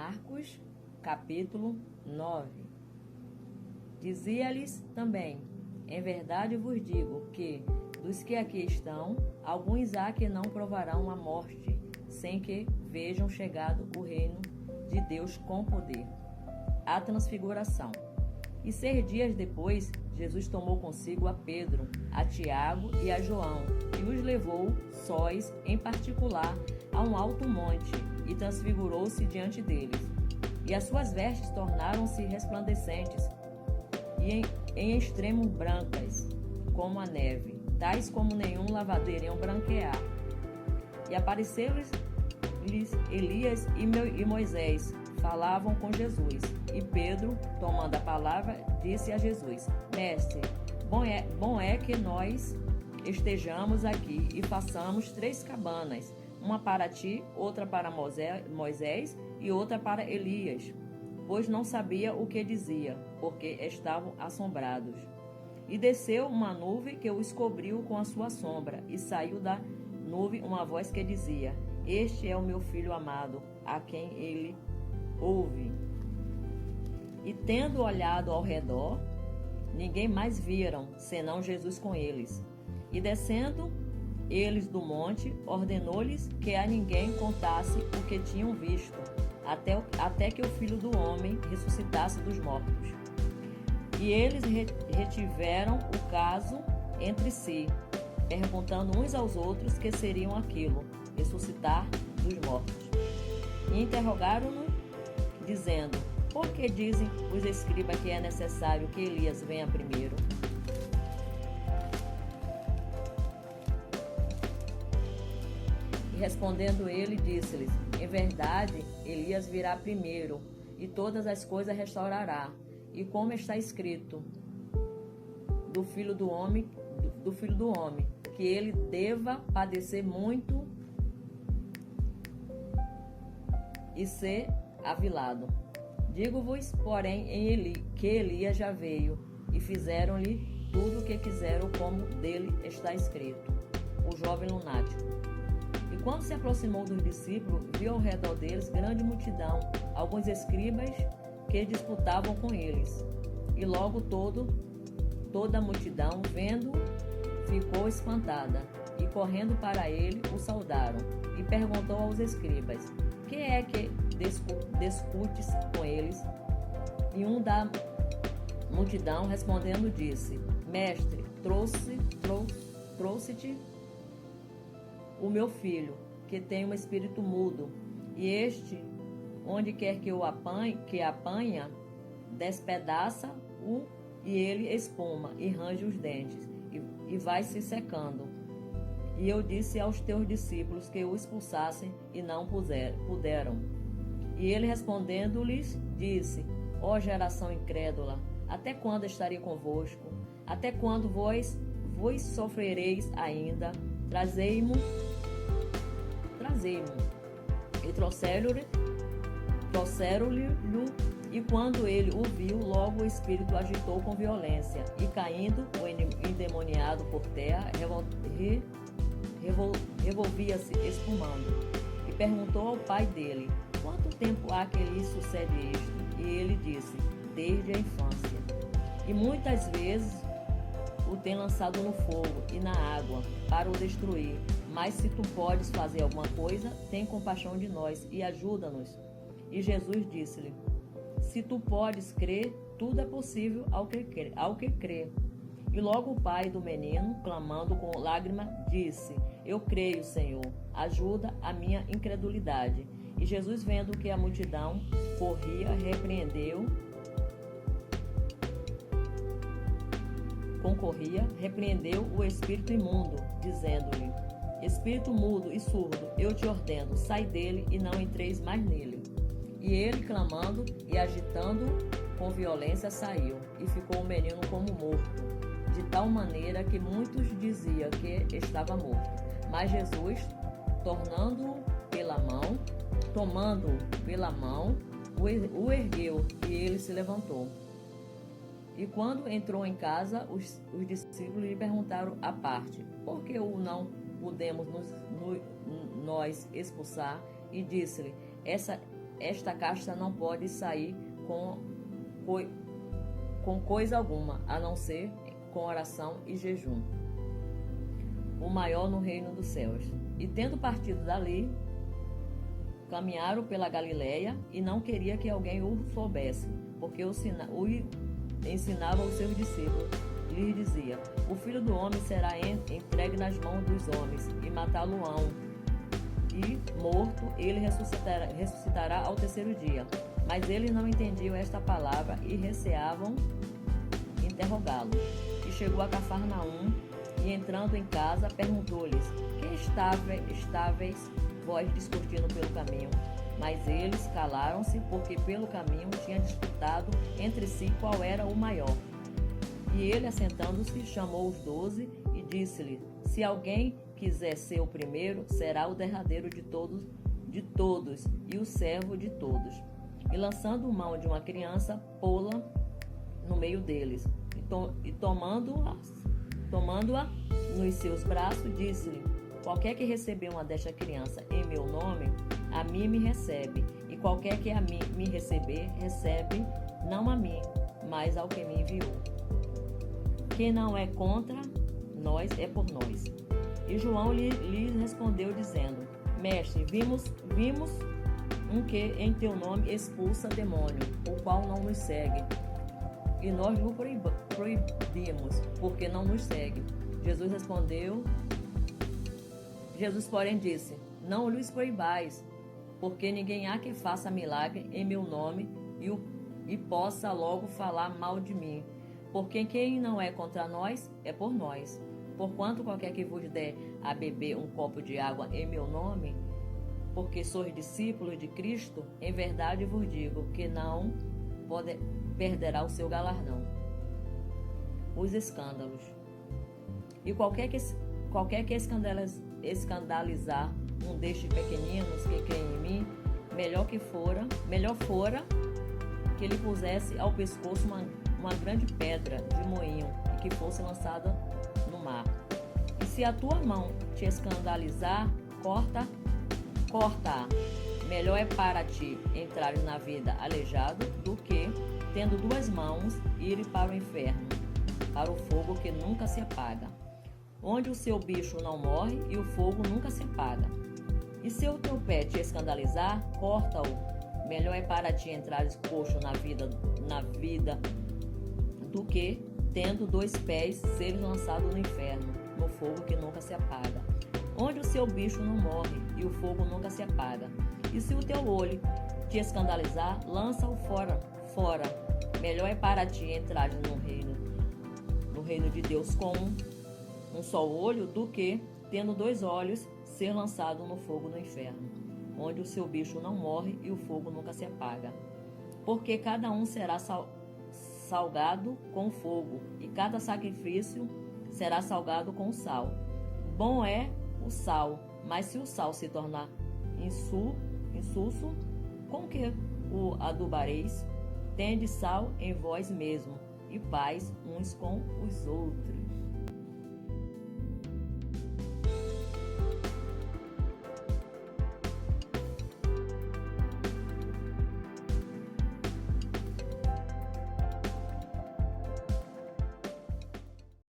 Marcos, capítulo 9. Dizia-lhes também: em verdade vos digo que, dos que aqui estão, alguns há que não provarão a morte, sem que vejam chegado o reino de Deus com poder. A transfiguração. E 6 dias depois, Jesus tomou consigo a Pedro, a Tiago e a João, e os levou sós, em particular, a um alto monte, e transfigurou-se diante deles. E as suas vestes tornaram-se resplandecentes, e em extremo brancas, como a neve, tais como nenhum lavadeiro branquear. E apareceram-lhes Elias e Moisés, falavam com Jesus. E Pedro, tomando a palavra, disse a Jesus: Mestre, bom é que nós estejamos aqui e façamos 3 cabanas, uma para ti, outra para Moisés e outra para Elias. Pois não sabia o que dizia, porque estavam assombrados. E desceu uma nuvem que os cobriu com a sua sombra, e saiu da nuvem uma voz que dizia: Este é o meu filho amado, a quem ele ouve. E tendo olhado ao redor, ninguém mais viram, senão Jesus com eles. E descendo eles do monte, ordenou-lhes que a ninguém contasse o que tinham visto, até que o Filho do Homem ressuscitasse dos mortos. E eles retiveram o caso entre si, perguntando uns aos outros que seriam aquilo, ressuscitar dos mortos. E interrogaram-no, dizendo: Por que dizem os escribas que é necessário que Elias venha primeiro? E respondendo ele, disse-lhes: Em verdade, Elias virá primeiro, e todas as coisas restaurará. E como está escrito do Filho do Homem, que ele deva padecer muito e ser avilado. Digo-vos, porém, que Elias já veio, e fizeram-lhe tudo o que quiseram, como dele está escrito. O jovem lunático. E quando se aproximou dos discípulos, viu ao redor deles grande multidão, alguns escribas que disputavam com eles. E logo toda a multidão, vendo, ficou espantada, e correndo para ele, o saudaram. E perguntou aos escribas: Que é que discutes com eles? E um da multidão, respondendo, disse: Mestre, trouxe-te o meu filho, que tem um espírito mudo, e este, onde quer que apanha, despedaça-o, e ele espuma e range os dentes, e vai se secando. E eu disse aos teus discípulos que o expulsassem, e não puderam. E ele respondendo-lhes, disse: Ó geração incrédula, até quando estarei convosco? Até quando vós sofrereis ainda? Trazei-mo. E trouxeram-lhe, e quando ele o viu, logo o espírito agitou com violência, e caindo, o endemoniado por terra, revolvia-se espumando. E perguntou ao pai dele: Quanto tempo há que lhe sucede isto? E ele disse: Desde a infância. E muitas vezes o tem lançado no fogo e na água, para o destruir. Mas se tu podes fazer alguma coisa, tem compaixão de nós e ajuda-nos. E Jesus disse-lhe: Se tu podes crer, tudo é possível ao que crê. E logo o pai do menino, clamando com lágrima, disse: Eu creio, Senhor, ajuda a minha incredulidade. E Jesus, vendo que a multidão repreendeu o espírito imundo, dizendo-lhe: Espírito mudo e surdo, eu te ordeno, sai dele e não entreis mais nele. E ele, clamando e agitando com violência, saiu, e ficou o menino como morto, de tal maneira que muitos diziam que estava morto. Mas Jesus, tomando-o pela mão, o ergueu, e ele se levantou. E quando entrou em casa, os discípulos lhe perguntaram à parte: Por que o não podemos nós expulsar? E disse-lhe: esta casta não pode sair com coisa alguma, a não ser com oração e jejum. O maior no reino dos céus. E tendo partido dali, caminharam pela Galileia, e não queria que alguém o soubesse, porque o ensinava aos seus discípulos, e lhes dizia: o Filho do Homem será entregue nas mãos dos homens, e matá-lo-ão, e morto ele ressuscitará ao terceiro dia. Mas eles não entendiam esta palavra e receavam interrogá-lo. E chegou a Cafarnaum, e entrando em casa, perguntou-lhes: que estáveis vós discutindo pelo caminho? Mas eles calaram-se, porque pelo caminho tinha disputado entre si qual era o maior. E ele, assentando-se, chamou os 12 e disse-lhe: se alguém quiser ser o primeiro, será o derradeiro de todos e o servo de todos. E lançando mão de uma criança, pô-la no meio deles, e tomando-a nos seus braços, disse-lhe: qualquer que receber uma desta criança em meu nome, a mim me recebe, e qualquer que a mim me receber, recebe não a mim, mas ao que me enviou. Quem não é contra nós é por nós. E João lhe respondeu, dizendo: mestre, vimos um que em teu nome expulsa demônio, o qual não nos segue. E nós o proibimos, porque não nos segue. Jesus, porém, disse: não lhes proibais, porque ninguém há que faça milagre em meu nome e possa logo falar mal de mim. Porque quem não é contra nós é por nós. Porquanto qualquer que vos der a beber um copo de água em meu nome, porque sois discípulos de Cristo, em verdade vos digo que não perderá o seu galardão. Os escândalos. E qualquer que escandalizar um destes pequeninos que creem em mim, melhor fora que ele pusesse ao pescoço uma grande pedra de moinho e que fosse lançada no mar. E se a tua mão te escandalizar, corta-a. Melhor é para ti entrar na vida aleijado do que, tendo duas mãos, ir para o inferno, para o fogo que nunca se apaga, onde o seu bicho não morre e o fogo nunca se apaga. E se o teu pé te escandalizar, corta-o. Melhor é para ti entrares coxo na vida do que, tendo dois pés, seres lançado no inferno, no fogo que nunca se apaga, onde o seu bicho não morre e o fogo nunca se apaga. E se o teu olho te escandalizar, lança-o fora. Melhor é para ti entrar no reino de Deus com um só olho, do que, tendo dois olhos, ser lançado no fogo no inferno, onde o seu bicho não morre e o fogo nunca se apaga. Porque cada um será salgado com fogo, e cada sacrifício será salgado com sal. Bom é o sal, mas se o sal se tornar insulso, com que o adubareis? Tende sal em vós mesmo, e paz uns com os outros.